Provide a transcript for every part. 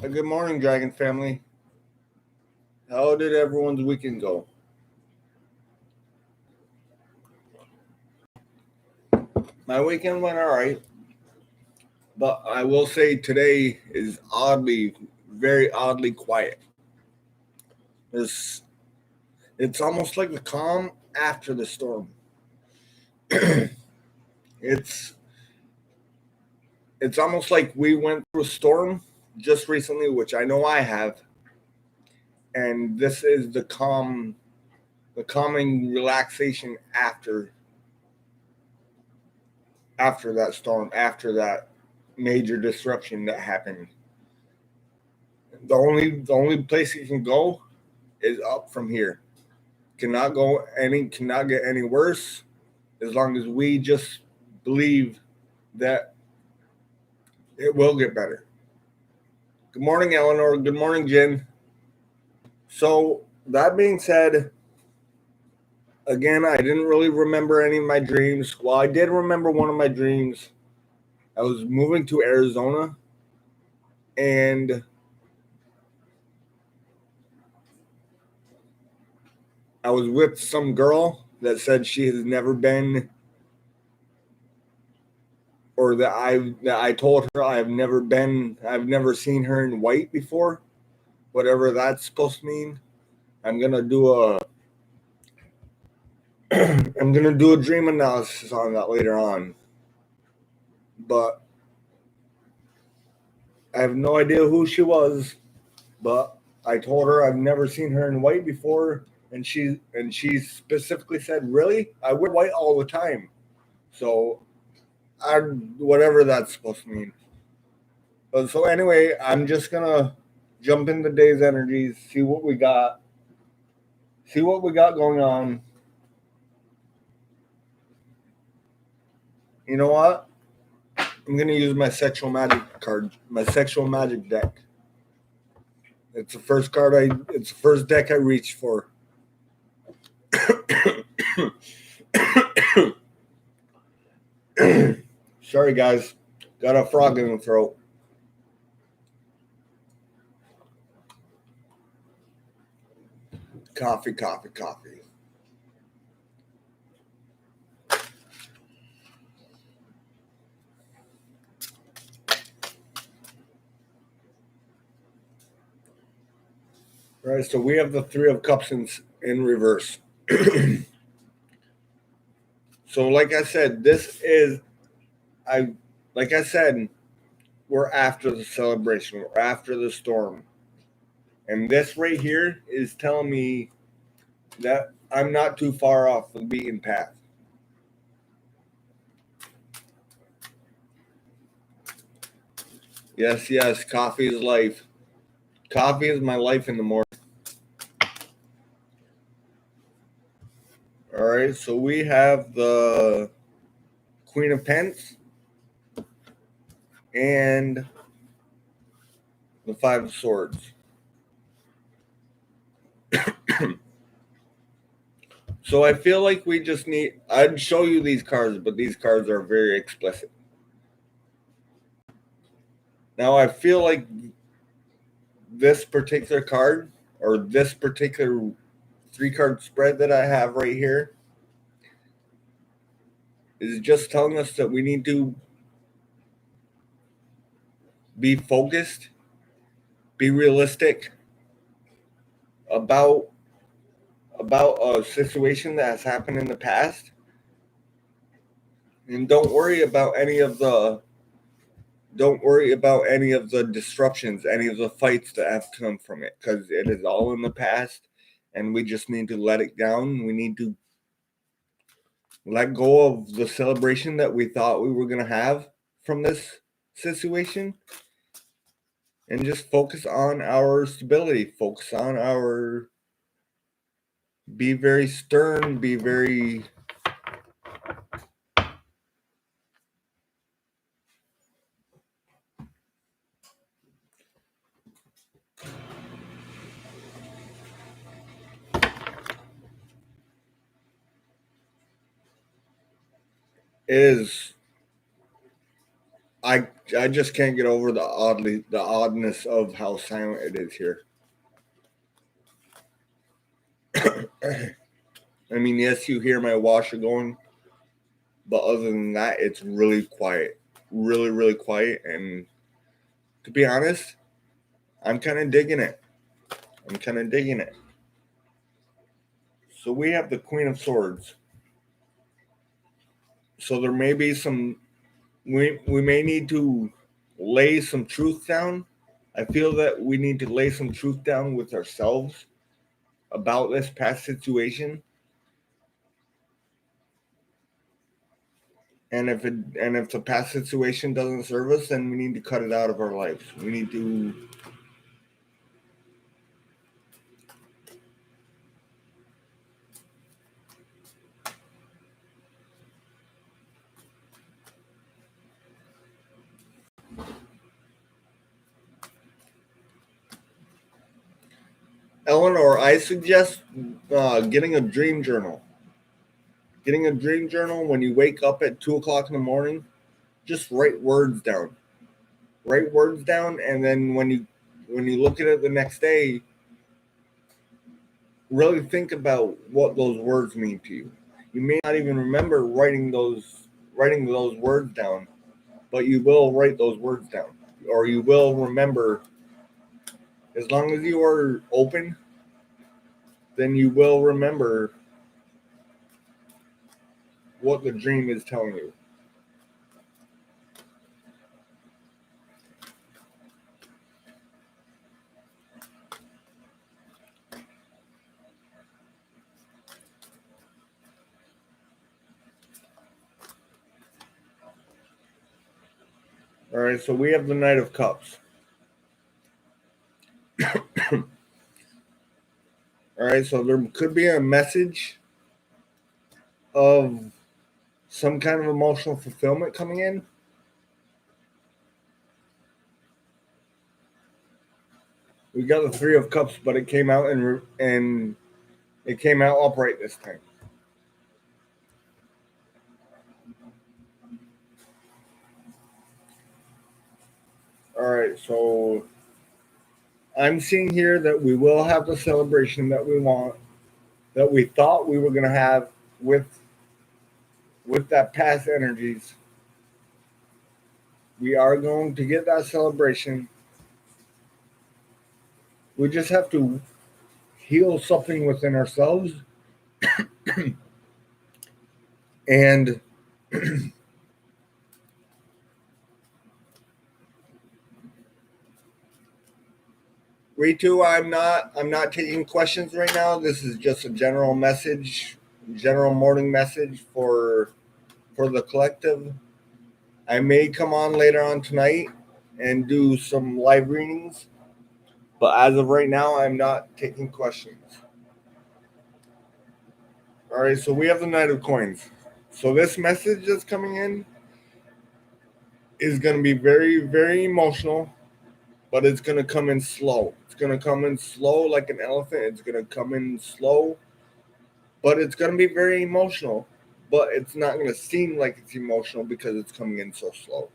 Good morning, Dragon family. How did everyone's weekend go? My weekend went all right, but I will say today is very oddly quiet. It's, it's almost like the calm after the storm. it's it's almost like we went through a storm just recently, which I know I have, and this is the calming relaxation after that storm, after that major disruption that happened. The only place you can go is up from here. Cannot get any worse as long as we just believe that it will get better. Good morning, Eleanor. Good morning, Jen. So that being said, again, I didn't really remember any of my dreams. Well, I did remember one of my dreams. I was moving to Arizona, and I was with some girl that said she has never been, or that I told her I've never seen her in white before, whatever that's supposed to mean. I'm gonna do a I'm gonna do a dream analysis on that later on, but I have no idea who she was. But I told her I've never seen her in white before, and she specifically said, "Really? I wear white all the time." So I whatever that's supposed to mean. But so anyway, I'm just gonna jump into day's energies, see what we got going on. You know what? I'm gonna use my sexual magic card, my sexual magic deck. It's the first card it's the first deck I reached for. Sorry guys, got a frog in the throat. Coffee. All right, so we have the Three of Cups in reverse. So like I said, like I said, we're after the celebration, we're after the storm. And this right here is telling me that I'm not too far off the beaten path. Yes, coffee is life. Coffee is my life in the morning. All right, so we have the Queen of Pence and the Five of Swords. So I feel like I'd show you these cards, but these cards are very explicit. Now I feel like this particular card, or this particular 3-card spread that I have right here, is just telling us that we need to be focused, be realistic about a situation that has happened in the past, and don't worry about any of the disruptions, any of the fights that have come from it, because it is all in the past, and we just need to let it down. We need to let go of the celebration that we thought we were going to have from this situation, and just focus on our stability, focus on our, be very stern, be very is I just can't get over the oddness of how silent it is here. I mean, yes, you hear my washer going, but other than that, it's really quiet. Really, really quiet. And to be honest, I'm kind of digging it. So we have the Queen of Swords. So there may be some, we may need to lay some truth down. I feel that we need to lay some truth down with ourselves about this past situation. And if the past situation doesn't serve us, then we need to cut it out of our lives. We need to Eleanor, I suggest getting a dream journal. Getting a dream journal when you wake up at 2 o'clock in the morning, just write words down. Write words down, and then when you look at it the next day, really think about what those words mean to you. You may not even remember writing those words down, but you will write those words down, or you will remember. As long as you are open, then you will remember what the dream is telling you. All right, so we have the Knight of Cups. All right, so there could be a message of some kind of emotional fulfillment coming in. We got the Three of Cups, but it came out and it came out upright this time. All right, so I'm seeing here that we will have the celebration that we want, that we thought we were going to have with that past energies. We are going to get that celebration. We just have to heal something within ourselves. And Ritu, I'm not taking questions right now. This is just a general message, general morning message for the collective. I may come on later on tonight and do some live readings, but as of right now, I'm not taking questions. All right, so we have the Knight of Coins. So this message that's coming in is going to be very, very emotional, but it's going to come in slow. It's going to come in slow like an elephant. It's going to come in slow, but it's going to be very emotional, but it's not going to seem like it's emotional because it's coming in so slow.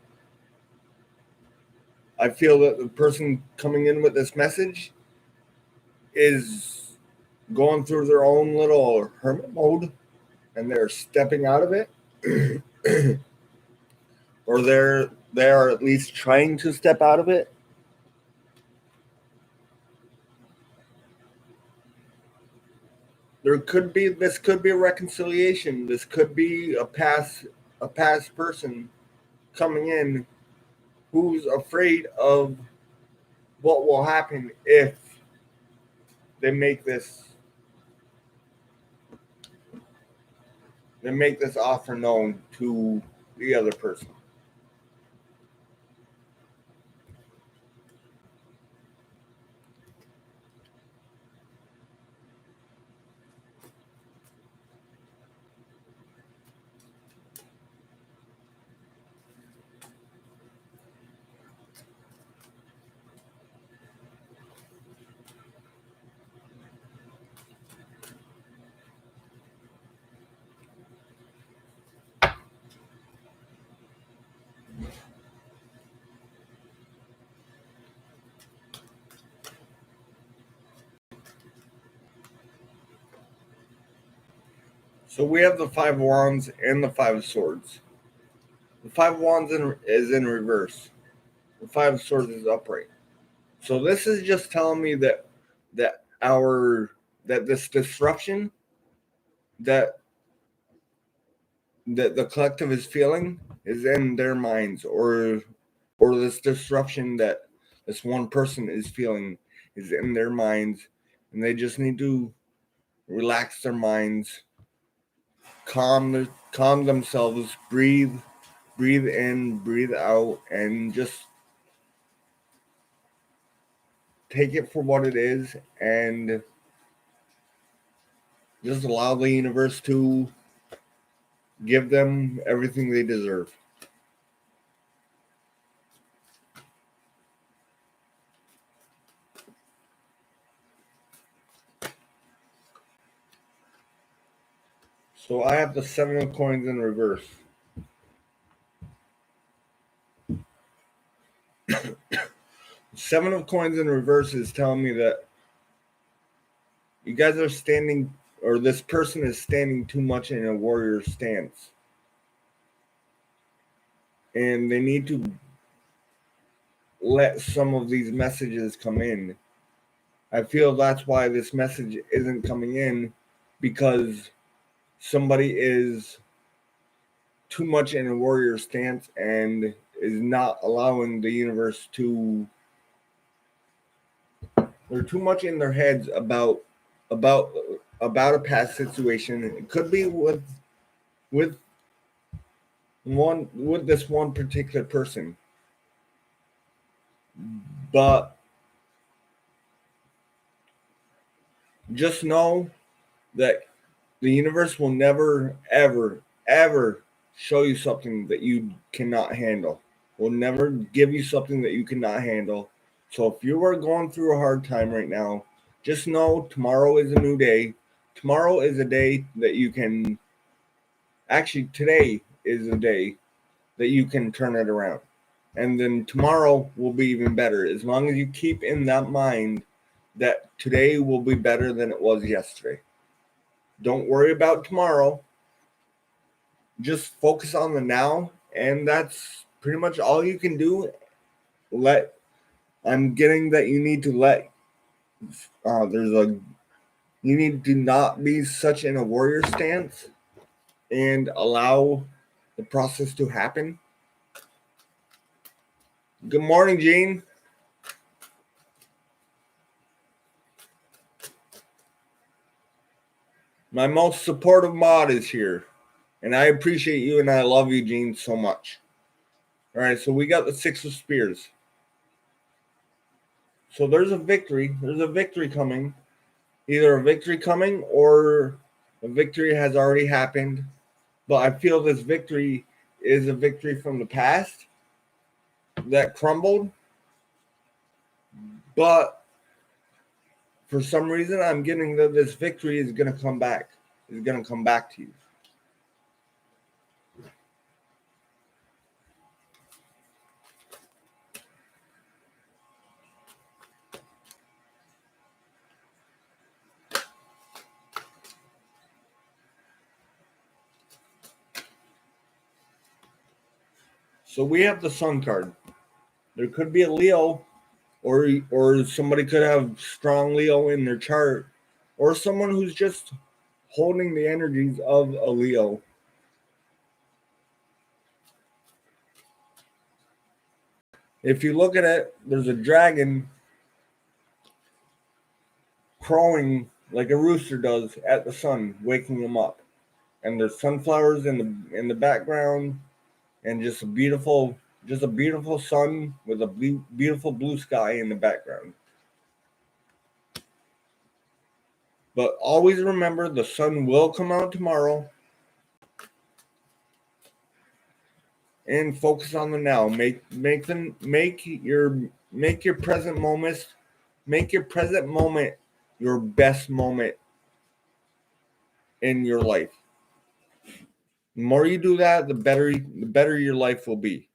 I feel that the person coming in with this message is going through their own little hermit mode, and they're stepping out of it, or they are at least trying to step out of it. This could be a reconciliation. This could be a past person coming in who's afraid of what will happen if they make this offer known to the other person. So we have the Five of Wands and the Five of Swords. The Five of Wands is in reverse. The Five of Swords is upright. So this is just telling me that this disruption that the collective is feeling is in their minds, or this disruption that this one person is feeling is in their minds, and they just need to relax their minds, calm themselves, breathe in, breathe out, and just take it for what it is, and just allow the universe to give them everything they deserve. So I have the Seven of Coins in reverse. Seven of Coins in reverse is telling me that you guys are standing, or this person is standing too much in a warrior stance. And they need to let some of these messages come in. I feel that's why this message isn't coming in, because somebody is too much in a warrior stance and is not allowing the universe to. They're too much in their heads about a past situation. It could be with this one particular person, but just know that the universe will never ever show you something that you cannot handle. Will never give you something that you cannot handle. So if you are going through a hard time right now, just know tomorrow is a new day. Tomorrow is a day that you can, actually today is a day that you can turn it around. And then tomorrow will be even better, as long as you keep in that mind that today will be better than it was yesterday. Don't worry about tomorrow. Just focus on the now, and that's pretty much all you can do. I'm getting that you need to you need to not be such in a warrior stance and allow the process to happen. Good morning, Gene. My most supportive mod is here, and I appreciate you and I love you, Gene, so much. All right, so we got the Six of Spears. So there's a victory. There's a victory coming. Either a victory coming or a victory has already happened. But I feel this victory is a victory from the past that crumbled. But for some reason, I'm getting that this victory is going to come back. Is going to come back to you. So we have the Sun card. There could be a Leo, or somebody could have strong Leo in their chart, or someone who's just holding the energies of a Leo. If you look at it, there's a dragon crowing like a rooster does at the sun, waking him up. And there's sunflowers in the background, and just a beautiful sun with a beautiful blue sky in the background. But always remember, the sun will come out tomorrow. And focus on the now. Make your present moment your best moment in your life. The more you do that, the better your life will be.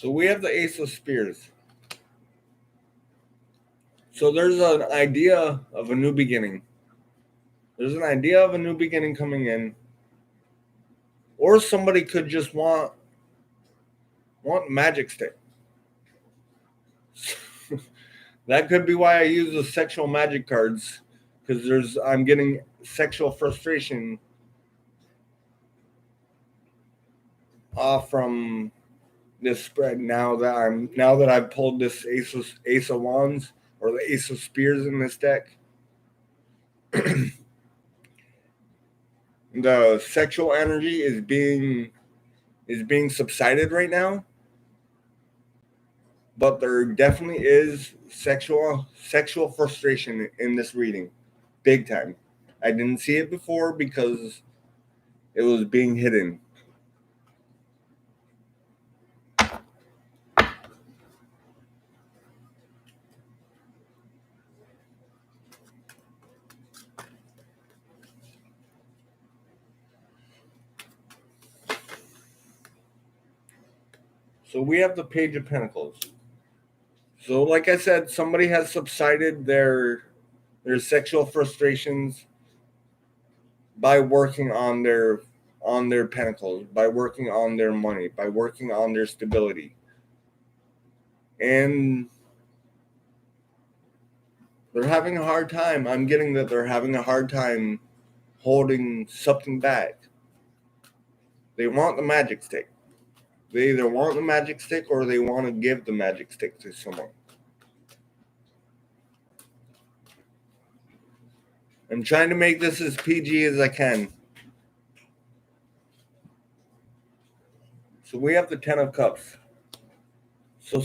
So we have the Ace of Spears. So there's an idea of a new beginning. There's an idea of a new beginning coming in. Or somebody could just want magic stick. That could be why I use the sexual magic cards, because I'm getting sexual frustration off from this spread now that I've pulled this Ace of Wands or the Ace of Spears in this deck. The sexual energy is being subsided right now, but there definitely is sexual frustration in this reading, big time. I didn't see it before because it was being hidden. So we have the Page of Pentacles. So like I said, somebody has subsided their sexual frustrations by working on their pentacles, by working on their money, by working on their stability. And they're having a hard time. I'm getting that they're having a hard time holding something back. They want the magic stick. They either want the magic stick or they want to give the magic stick to someone. I'm trying to make this as PG as I can. So we have the Ten of Cups. So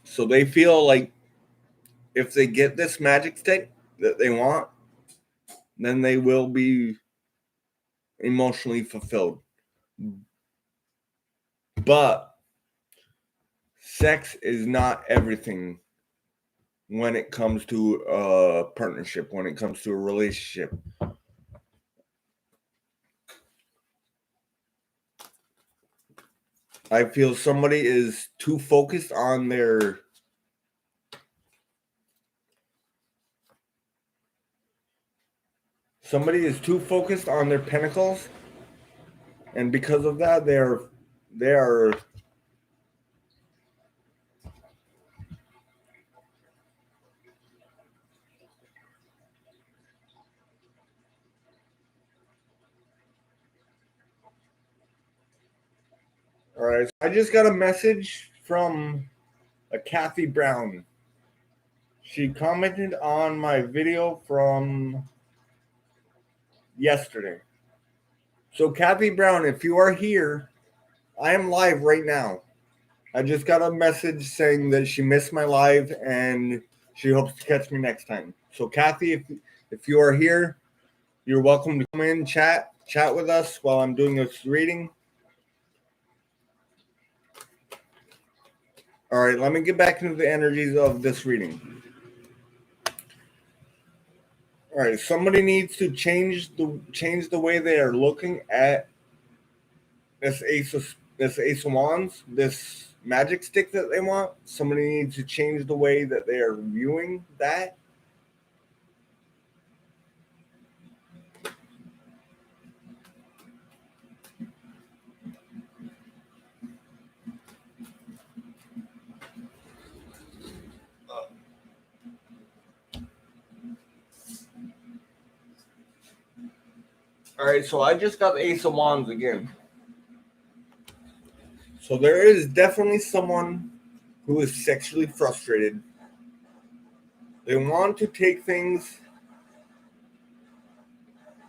so they feel like if they get this magic stick that they want, then they will be emotionally fulfilled. But sex is not everything when it comes to a partnership, when it comes to a relationship. I feel somebody is too focused on their pentacles, and because of that they are all right. I just got a message from a Kathy Brown. She commented on my video from yesterday. So Kathy Brown, if you are here, I am live right now. I just got a message saying that she missed my live and she hopes to catch me next time. So Kathy, if you are here, you're welcome to come in, chat with us while I'm doing this reading. All right, let me get back into the energies of this reading. All right, somebody needs to change the way they are looking at this Ace of Wands, this magic stick that they want. Somebody needs to change the way that they are viewing that. All right, so I just got the Ace of Wands again. So there is definitely someone who is sexually frustrated. They want to take things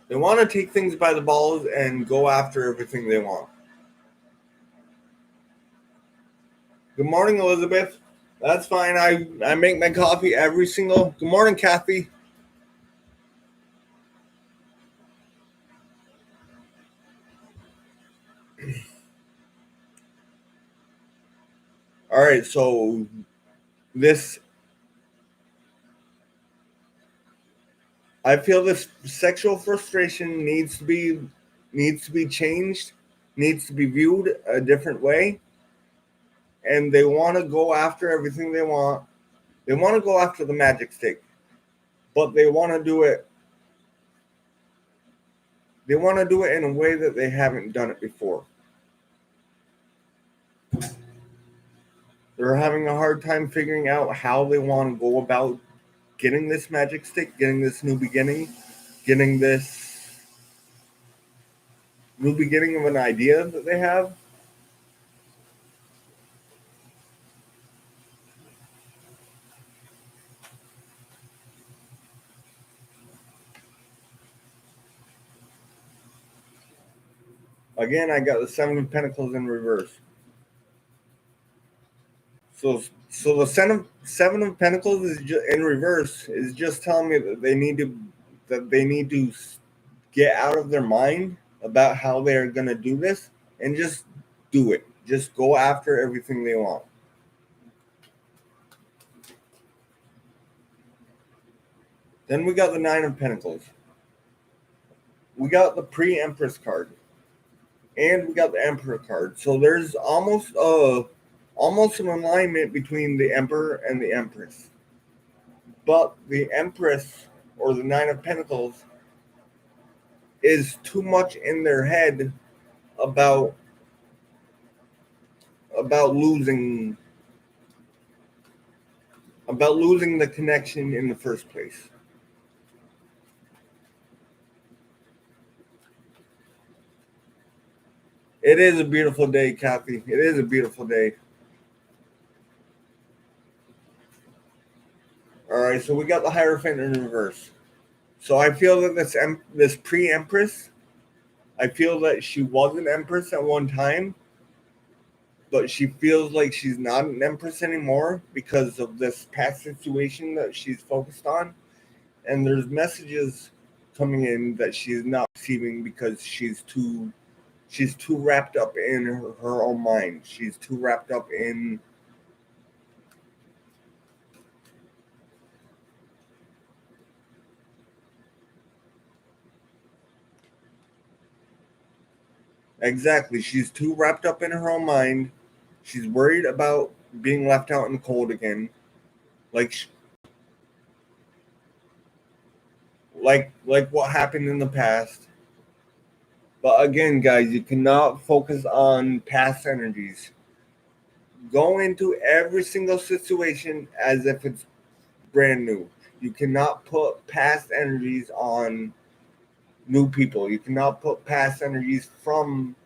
by the balls and go after everything they want. Good morning, Elizabeth. That's fine. I make my coffee every single. Good morning, Kathy. All right, so this I feel this sexual frustration needs to be changed, needs to be viewed a different way, and they want to go after everything they want. They want to go after the magic stick, but they want to do it. They want to do it in a way that they haven't done it before. They're having a hard time figuring out how they want to go about getting this magic stick, getting this new beginning, getting this new beginning of an idea that they have. Again, I got the Seven of Pentacles in reverse. So the Seven of Pentacles is in reverse is just telling me that they need to get out of their mind about how they're gonna do this and just do it. Just go after everything they want. Then we got the Nine of Pentacles. We got the Pre-Empress card. And we got the Emperor card. So there's almost an alignment between the Emperor and the Empress. But the Empress, or the Nine of Pentacles, is too much in their head about losing the connection in the first place. It is a beautiful day, Kathy. It is a beautiful day. All right, so we got the Hierophant in reverse. So I feel that this pre-Empress, I feel that she was an Empress at one time, but she feels like she's not an Empress anymore because of this past situation that she's focused on. And there's messages coming in that she's not receiving because she's too wrapped up in her own mind. She's too wrapped up in exactly. She's too wrapped up in her own mind. She's worried about being left out in the cold again, like what happened in the past. But again, guys, you cannot focus on past energies. Go into every single situation as if it's brand new. You cannot put past energies on new people. You cannot put past energies from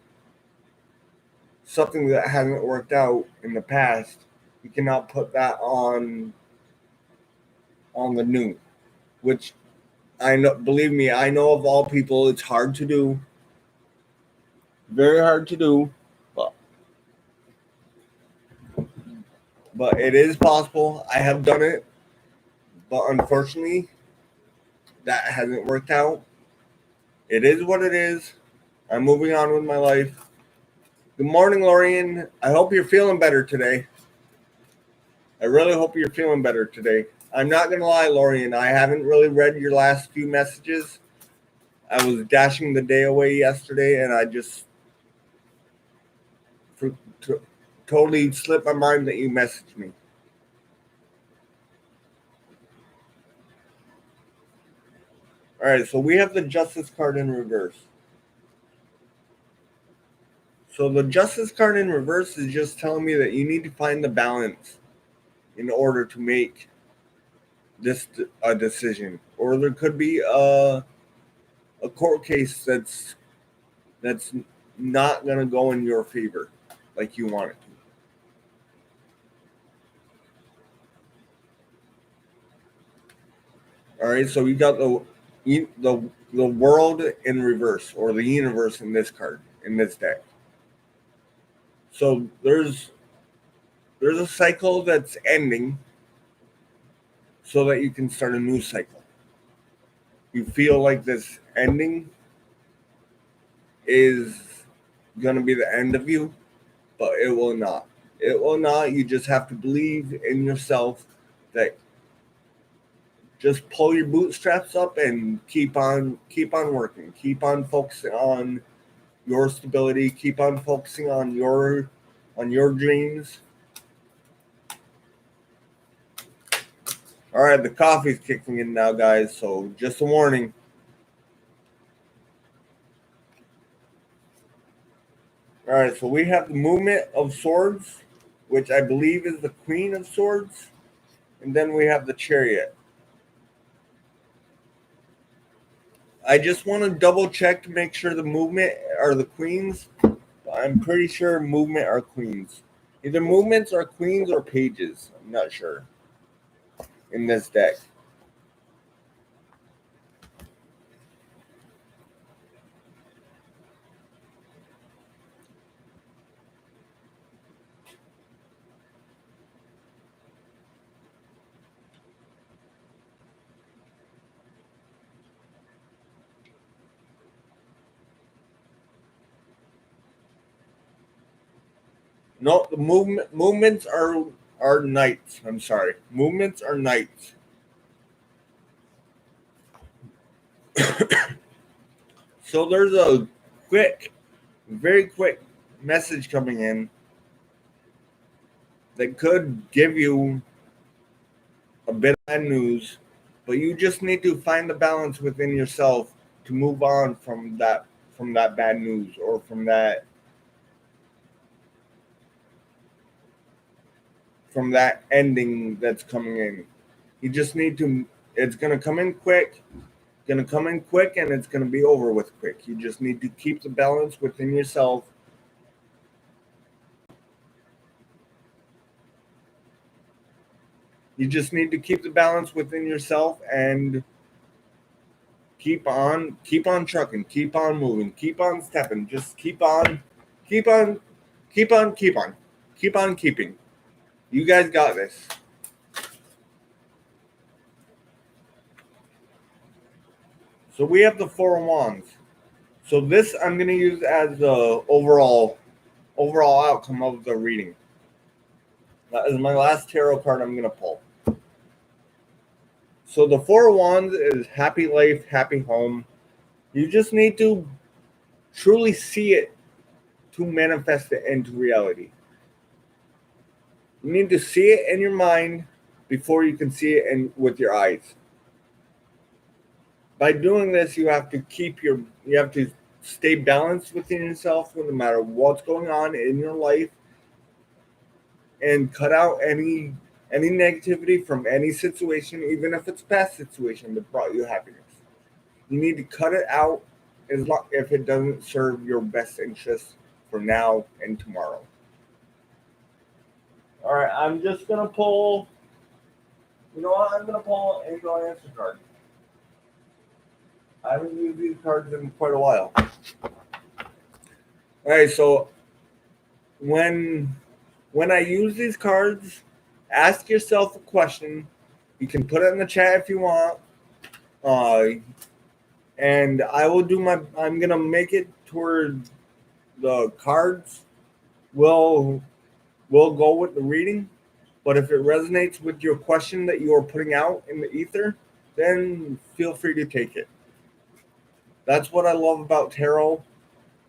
something that hasn't worked out in the past. You cannot put that on the new, which I know. Believe me, I know of all people, it's hard to do. Very hard to do, but it is possible. I have done it, but unfortunately, that hasn't worked out. It is what it is. I'm moving on with my life. Good morning, Lorian. I hope you're feeling better today. I really hope you're feeling better today. I'm not going to lie, Lorian. I haven't really read your last few messages. I was dashing the day away yesterday, and I just totally slipped my mind that you messaged me. All right, so we have the Justice card in reverse. So the Justice card in reverse is just telling me that you need to find the balance in order to make this a decision, or there could be a court case that's not going to go in your favor like you want it to. All right, so we got the world in reverse, or the universe in this card, in this deck. So there's a cycle that's ending so that you can start a new cycle. You feel like this ending is going to be the end of you, but it will not. It will not. You just have to believe in yourself that just pull your bootstraps up and keep on working. Keep on focusing on your stability. Keep on focusing on your dreams. All right, the coffee's kicking in now, guys. So just a warning. All right, so we have the movement of swords, which I believe is the Queen of Swords, and then we have the Chariot. I just want to double check to make sure the movement are the queens. I'm pretty sure movement are queens. Either movements are queens or pages. I'm not sure in this deck. No, the movements are knights. I'm sorry. Movements are knights. So there's a very quick message coming in that could give you a bit of bad news, but you just need to find the balance within yourself to move on from that bad news or from that ending that's coming in. You just need to. It's gonna come in quick. And it's gonna be over with quick. You just need to keep the balance within yourself. You just need to keep the balance within yourself and keep on trucking, keep on moving, keep on stepping, just keep on keeping. You guys got this. So we have the Four of Wands. So this I'm going to use as the overall outcome of the reading. That is my last tarot card I'm going to pull. So the Four of Wands is happy life, happy home. You just need to truly see it to manifest it into reality. You need to see it in your mind before you can see it with your eyes. By doing this, you have to stay balanced within yourself no matter what's going on in your life, and cut out any negativity from any situation, even if it's past situation that brought you happiness. You need to cut it out if it doesn't serve your best interests for now and tomorrow. All right, I'm just gonna pull. You know what? I'm gonna pull an angel answer card. I haven't used these cards in quite a while. All right, so when I use these cards, ask yourself a question. You can put it in the chat if you want. And I will do I'm gonna make it toward the cards. We'll go with the reading, but if it resonates with your question that you are putting out in the ether, then feel free to take it. That's what I love about tarot.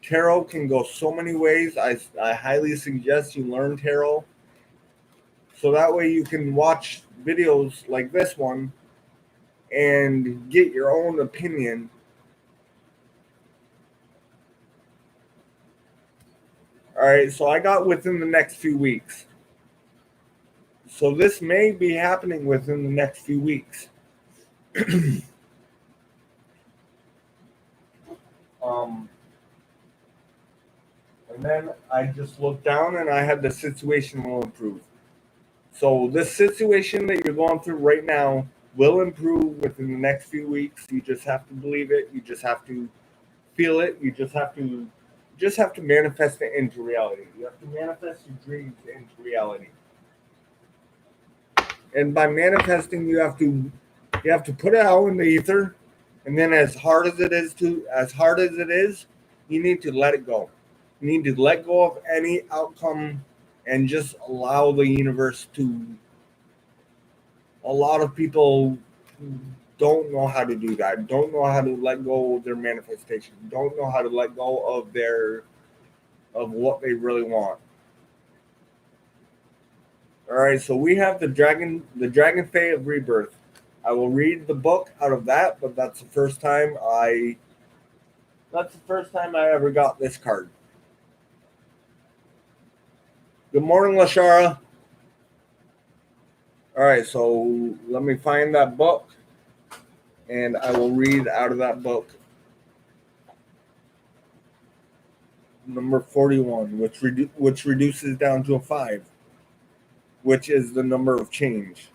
Tarot can go so many ways. I highly suggest you learn tarot, so that way you can watch videos like this one and get your own opinion. All right, so I got within the next few weeks. So this may be happening within the next few weeks. And then I just looked down and I had the situation will improve. So this situation that you're going through right now will improve within the next few weeks. You just have to believe it. You just have to feel it. You just have to manifest it into reality. You have to manifest your dreams into reality. And by manifesting, you have to put it out in the ether, and then as hard as it is, you need to let it go. You need to let go of any outcome and just allow the universe to. A lot of people don't know how to do that, don't know how to let go of their manifestation, don't know how to let go of what they really want. All right, so we have the Dragon Fae of Rebirth. I will read the book out of that, but that's the first time I ever got this card. Good morning, Lashara. All right, so let me find that book, and I will read out of that book. Number 41, which reduces down to a 5, which is the number of change.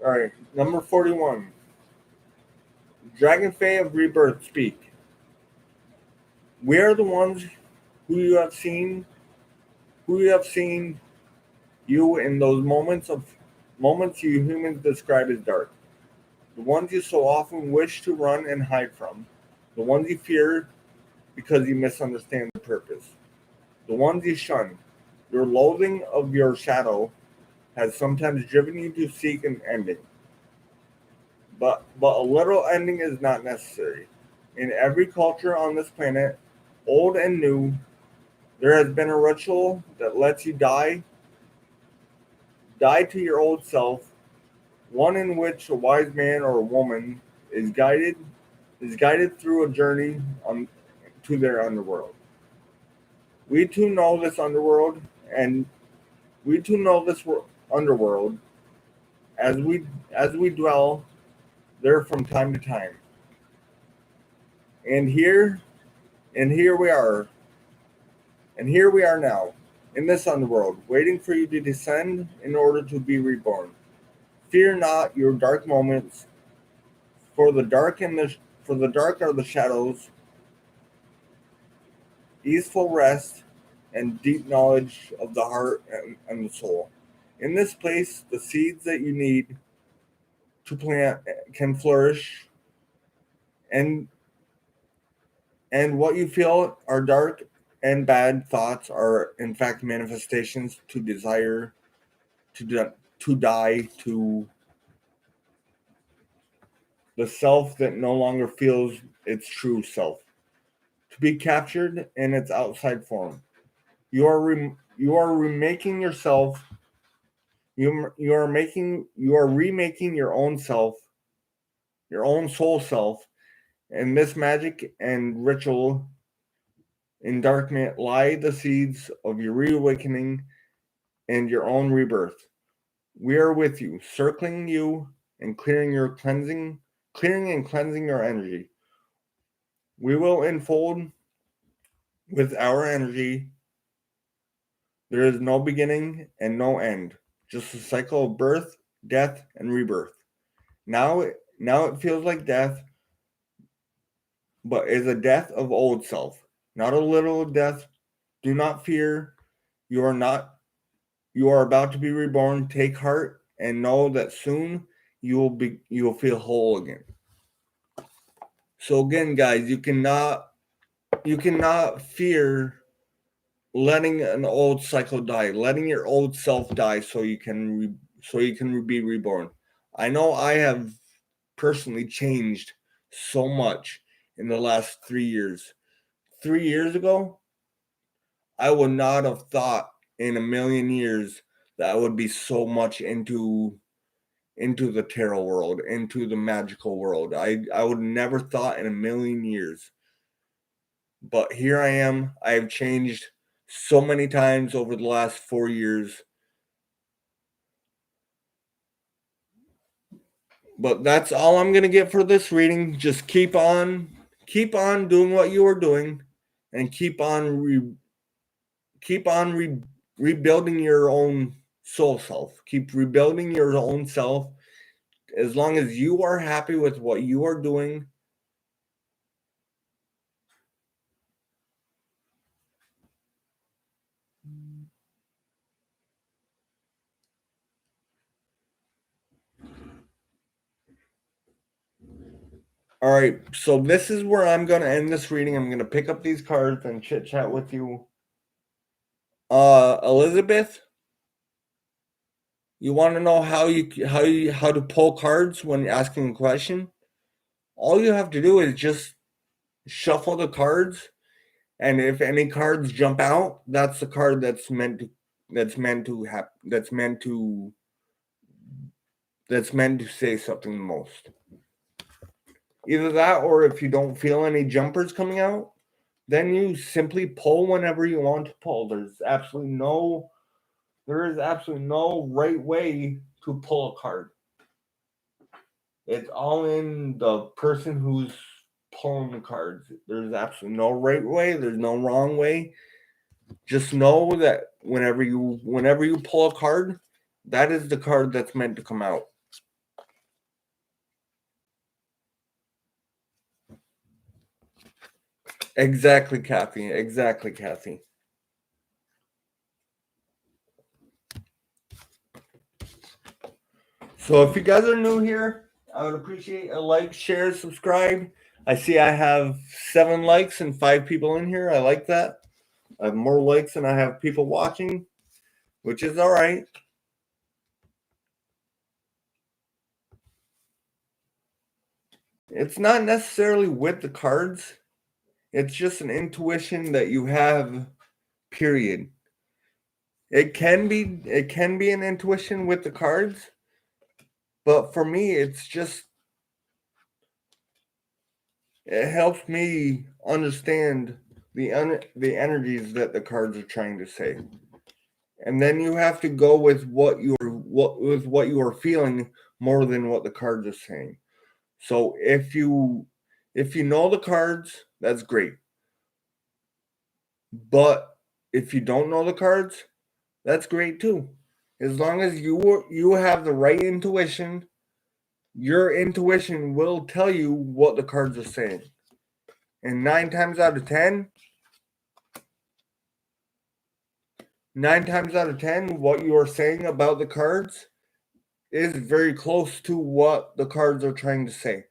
All right, number 41. Dragon Fae of Rebirth speak. We are the ones who you have seen you in those moments you humans describe as dark. The ones you so often wish to run and hide from. The ones you fear because you misunderstand the purpose. The ones you shun. Your loathing of your shadow has sometimes driven you to seek an ending. But a literal ending is not necessary. In every culture on this planet, old and new, there has been a ritual that lets you die to your old self, one in which a wise man or a woman is guided through a journey to their underworld. We too know this underworld, and we too know this underworld as we dwell there from time to time. And here and here we are, and here we are now, in this underworld, waiting for you to descend in order to be reborn. Fear not your dark moments, for the dark are the shadows, easeful rest, and deep knowledge of the heart and the soul. In this place, the seeds that you need to plant can flourish, and what you feel are dark and bad thoughts are in fact manifestations to desire to die to the self that no longer feels its true self, to be captured in its outside form. You are remaking yourself. You are remaking your own self, your own soul self, and this magic and ritual in darkness lie the seeds of your reawakening and your own rebirth. We are with you, circling you and clearing and cleansing your energy. We will unfold with our energy. There is no beginning and no end, just a cycle of birth, death, and rebirth. Now it feels like death, but is a death of old self, not a little death. Do not fear. You are not. You are about to be reborn. Take heart and know that soon you will feel whole again. So again, guys, you cannot fear letting an old cycle die, letting your old self die, so you can be reborn. I know I have personally changed so much in the last 3 years. 3 years ago, I would not have thought in a million years that I would be so much into the tarot world, into the magical world. I would never thought in a million years. But here I am. I have changed so many times over the last 4 years. But that's all I'm going to get for this reading. Just keep on doing what you are doing, and keep on rebuilding your own soul self. Keep rebuilding your own self. As long as you are happy with what you are doing, All right, so this is where I'm going to end this reading. I'm going to pick up these cards and chit chat with you. Elizabeth, you want to know how to pull cards when asking a question? All you have to do is just shuffle the cards, and if any cards jump out, that's the card that's meant to say something the most. Either that, or if you don't feel any jumpers coming out, then you simply pull whenever you want to pull. There is absolutely no right way to pull a card. It's all in the person who's pulling the cards. There's absolutely no right way. There's no wrong way. Just know that whenever you pull a card, that is the card that's meant to come out. Exactly, Kathy. Exactly, Kathy. So if you guys are new here, I would appreciate a like, share, subscribe. I see I have 7 likes and 5 people in here. I like that. I have more likes than I have people watching, which is all right. It's not necessarily with the cards. It's just an intuition that you have, period. It can be an intuition with the cards, but for me, it's just, it helps me understand the energies that the cards are trying to say. And then you have to go with what you are feeling more than what the cards are saying. So if you know the cards, that's great. But if you don't know the cards, that's great too. As long as you have the right intuition, your intuition will tell you what the cards are saying. And 9 times out of 10, what you are saying about the cards is very close to what the cards are trying to say.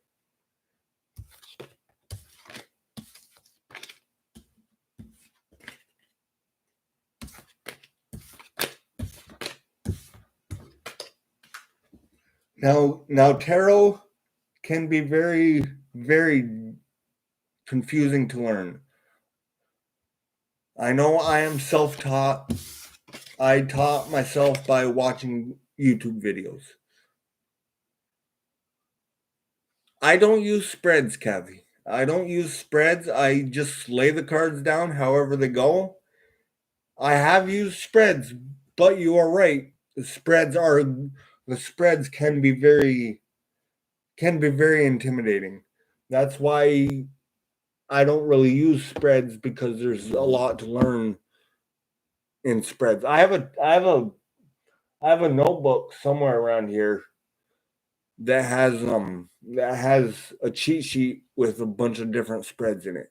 Now tarot can be very, very confusing to learn. I know I am self-taught. I taught myself by watching YouTube videos. I don't use spreads, Kathy. I don't use spreads. I just lay the cards down however they go. I have used spreads, but you are right. The spreads can be very intimidating. That's why I don't really use spreads, because there's a lot to learn in spreads. I have a notebook somewhere around here that has a cheat sheet with a bunch of different spreads in it.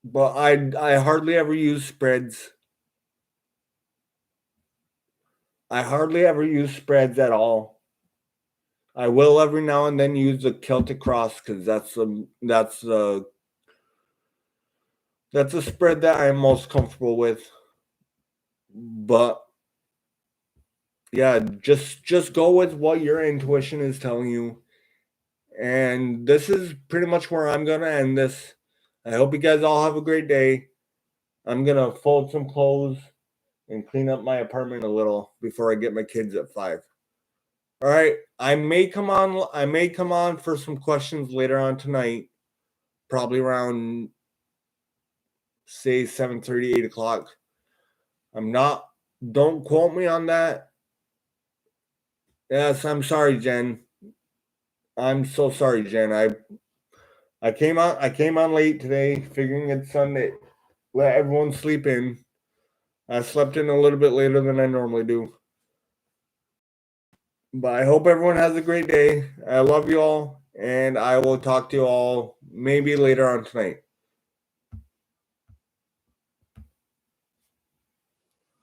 But I hardly ever use spreads. I hardly ever use spreads at all. I will every now and then use the Celtic Cross, because that's a spread that I'm most comfortable with. But yeah, just go with what your intuition is telling you. And this is pretty much where I'm gonna end this. I hope you guys all have a great day. I'm gonna fold some clothes and clean up my apartment a little before I get my kids at 5. All right, I may come on for some questions later on tonight, probably around, say, 7:30, 8 o'clock. Don't quote me on that. Yes, I'm sorry, Jen. I'm so sorry, Jen. I came on late today, figuring it's Sunday. Let everyone sleep in. I slept in a little bit later than I normally do. But I hope everyone has a great day. I love you all, and I will talk to you all maybe later on tonight.